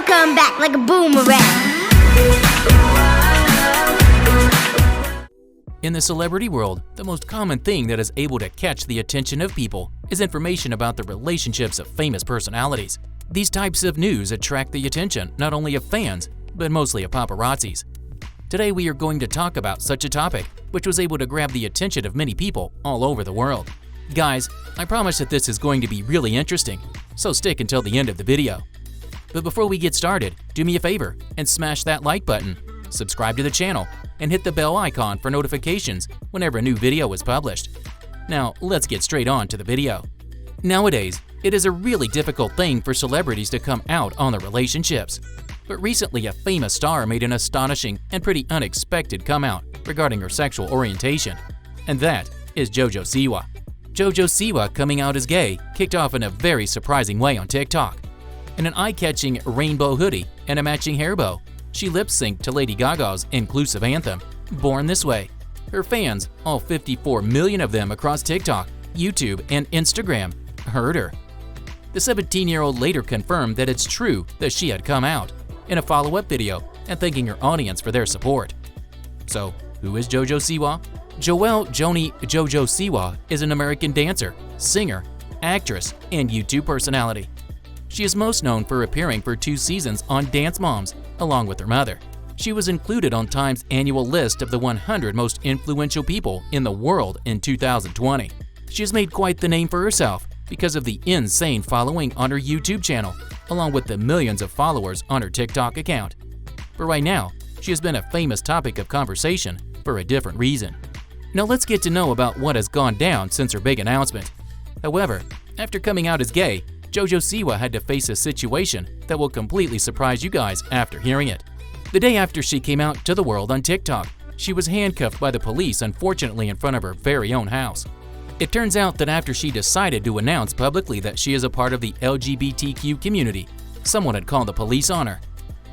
I'ma come back like a boomerang. In the celebrity world, the most common thing that is able to catch the attention of people is information about the relationships of famous personalities. These types of news attract the attention not only of fans, but mostly of paparazzis. Today we are going to talk about such a topic, which was able to grab the attention of many people all over the world. Guys, I promise that this is going to be really interesting, so stick until the end of the video. But before we get started, do me a favor and smash that like button, subscribe to the channel, and hit the bell icon for notifications whenever a new video is published. Now, let's get straight on to the video. Nowadays, it is a really difficult thing for celebrities to come out on their relationships. But recently, a famous star made an astonishing and pretty unexpected come out regarding her sexual orientation. And that is Jojo Siwa. Jojo Siwa coming out as gay kicked off in a very surprising way on TikTok. In an eye-catching rainbow hoodie and a matching hair bow, she lip-synced to Lady Gaga's inclusive anthem, Born This Way. Her fans, all 54 million of them across TikTok, YouTube, and Instagram, heard her. The 17-year-old later confirmed that it's true that she had come out in a follow-up video and thanking her audience for their support. So, who is Jojo Siwa? Jojo Siwa is an American dancer, singer, actress, and YouTube personality. She is most known for appearing for 2 seasons on Dance Moms, along with her mother. She was included on Time's annual list of the 100 most influential people in the world in 2020. She has made quite the name for herself because of the insane following on her YouTube channel, along with the millions of followers on her TikTok account. But right now, she has been a famous topic of conversation for a different reason. Now let's get to know about what has gone down since her big announcement. However, after coming out as gay, Jojo Siwa had to face a situation that will completely surprise you guys after hearing it. The day after she came out to the world on TikTok, she was handcuffed by the police, unfortunately in front of her very own house. It turns out that after she decided to announce publicly that she is a part of the LGBTQ community, someone had called the police on her.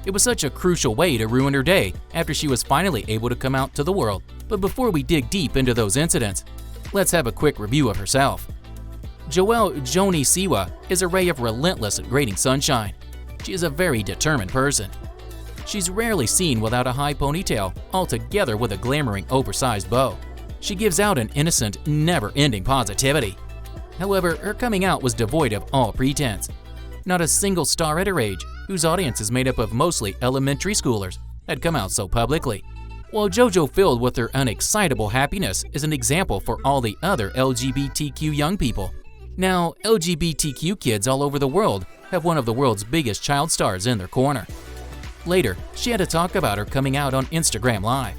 It was such a crucial way to ruin her day after she was finally able to come out to the world. But before we dig deep into those incidents, let's have a quick review of herself. Jojo Siwa is a ray of relentless and grating sunshine. She is a very determined person. She's rarely seen without a high ponytail, altogether with a glamoring oversized bow. She gives out an innocent, never-ending positivity. However, her coming out was devoid of all pretense. Not a single star at her age, whose audience is made up of mostly elementary schoolers, had come out so publicly. While Jojo, filled with her unexcitable happiness, is an example for all the other LGBTQ young people. Now, LGBTQ kids all over the world have one of the world's biggest child stars in their corner. Later, she had to talk about her coming out on Instagram Live.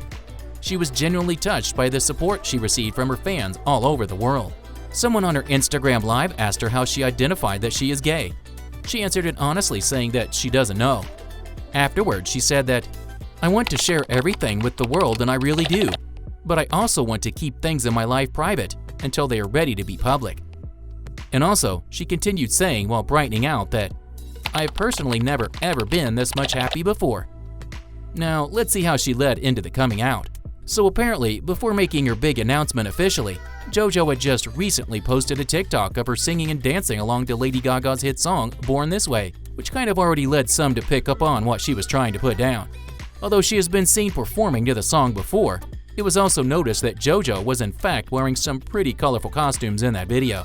She was genuinely touched by the support she received from her fans all over the world. Someone on her Instagram Live asked her how she identified that she is gay. She answered it honestly, saying that she doesn't know. Afterwards, she said that, "I want to share everything with the world, and I really do. But I also want to keep things in my life private until they are ready to be public." And also, she continued saying while brightening out that, "I've personally never ever been this much happy before." Now, let's see how she led into the coming out. So apparently, before making her big announcement officially, Jojo had just recently posted a TikTok of her singing and dancing along to Lady Gaga's hit song, Born This Way, which kind of already led some to pick up on what she was trying to put down. Although she has been seen performing to the song before, it was also noticed that Jojo was in fact wearing some pretty colorful costumes in that video.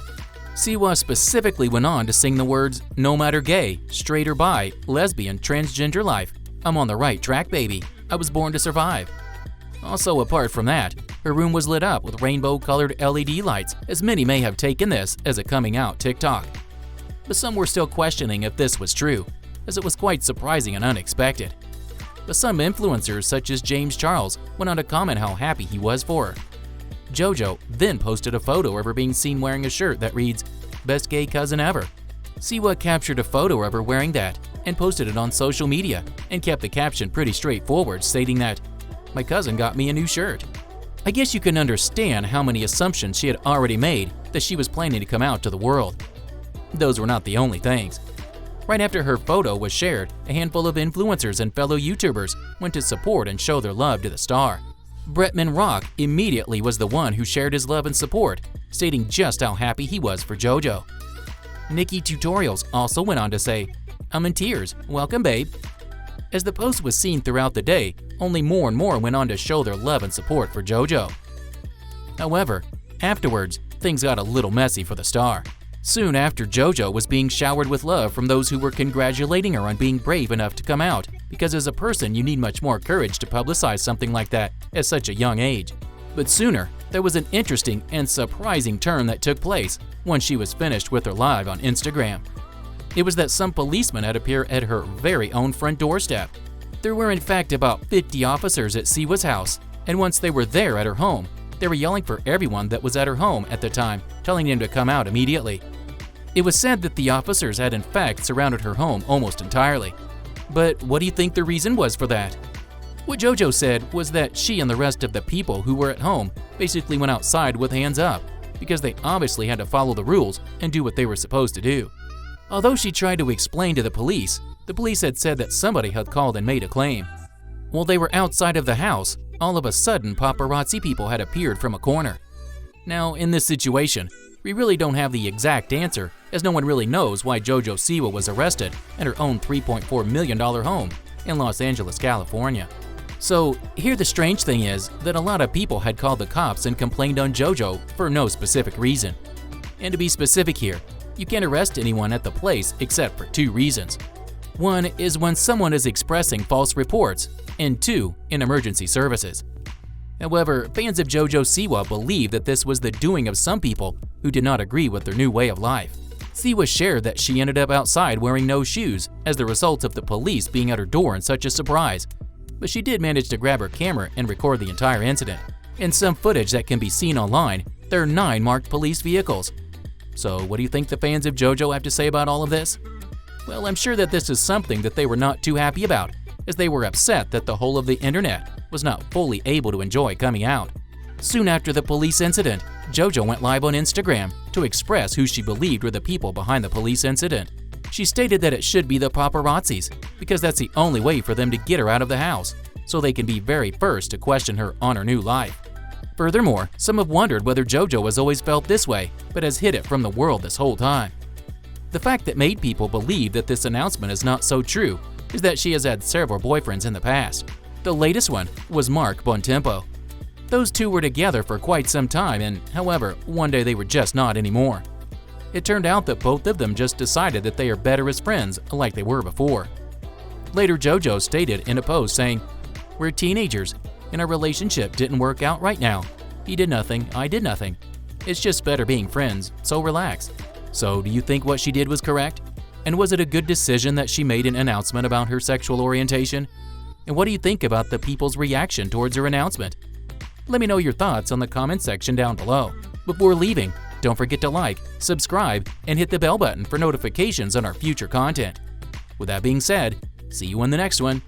Siwa specifically went on to sing the words, "No matter gay, straight or bi, lesbian, transgender life, I'm on the right track, baby. I was born to survive." Also, apart from that, her room was lit up with rainbow-colored LED lights, as many may have taken this as a coming out TikTok. But some were still questioning if this was true, as it was quite surprising and unexpected. But some influencers, such as James Charles, went on to comment how happy he was for her. Jojo then posted a photo of her being seen wearing a shirt that reads, "Best gay cousin ever." Siwa captured a photo of her wearing that and posted it on social media and kept the caption pretty straightforward, stating that, "My cousin got me a new shirt." I guess you can understand how many assumptions she had already made that she was planning to come out to the world. Those were not the only things. Right after her photo was shared, a handful of influencers and fellow YouTubers went to support and show their love to the star. Bretman Rock immediately was the one who shared his love and support, stating just how happy he was for Jojo. Nikki Tutorials also went on to say, I'm in tears. Welcome, babe." As the post was seen throughout the day, only more and more went on to show their love and support for JoJo. However, afterwards, things got a little messy for the star. Soon after, JoJo was being showered with love from those who were congratulating her on being brave enough to come out, because as a person you need much more courage to publicize something like that at such a young age. But sooner, there was an interesting and surprising turn that took place once she was finished with her live on Instagram. It was that some policemen had appeared at her very own front doorstep. There were in fact about 50 officers at Siwa's house, and once they were there at her home, they were yelling for everyone that was at her home at the time, telling them to come out immediately. It was said that the officers had in fact surrounded her home almost entirely. But what do you think the reason was for that? What JoJo said was that she and the rest of the people who were at home basically went outside with hands up, because they obviously had to follow the rules and do what they were supposed to do. Although she tried to explain to the police had said that somebody had called and made a claim. While they were outside of the house, all of a sudden paparazzi people had appeared from a corner. Now, in this situation, we really don't have the exact answer, as no one really knows why Jojo Siwa was arrested at her own $3.4 million home in Los Angeles, California. So, here the strange thing is that a lot of people had called the cops and complained on JoJo for no specific reason. And to be specific here, you can't arrest anyone at the place except for two reasons. One is when someone is expressing false reports, and two, in emergency services. However, fans of Jojo Siwa believe that this was the doing of some people who did not agree with their new way of life. Siwa shared that she ended up outside wearing no shoes as the result of the police being at her door in such a surprise. But she did manage to grab her camera and record the entire incident. In some footage that can be seen online, there are 9 marked police vehicles. So what do you think the fans of JoJo have to say about all of this? Well, I'm sure that this is something that they were not too happy about, as they were upset that the whole of the internet was not fully able to enjoy coming out. Soon after the police incident, JoJo went live on Instagram to express who she believed were the people behind the police incident. She stated that it should be the paparazzis, because that's the only way for them to get her out of the house, so they can be very first to question her on her new life. Furthermore, some have wondered whether JoJo has always felt this way, but has hid it from the world this whole time. The fact that made people believe that this announcement is not so true is that she has had several boyfriends in the past. The latest one was Mark Bontempo. Those two were together for quite some time, and however, one day they were just not anymore. It turned out that both of them just decided that they are better as friends like they were before. Later, JoJo stated in a post saying, "We're teenagers, and our relationship didn't work out right now. He did nothing, I did nothing. It's just better being friends, so relax." So, do you think what she did was correct? And was it a good decision that she made an announcement about her sexual orientation? And what do you think about the people's reaction towards her announcement? Let me know your thoughts on the comment section down below. Before leaving, don't forget to like, subscribe, and hit the bell button for notifications on our future content. With that being said, see you in the next one.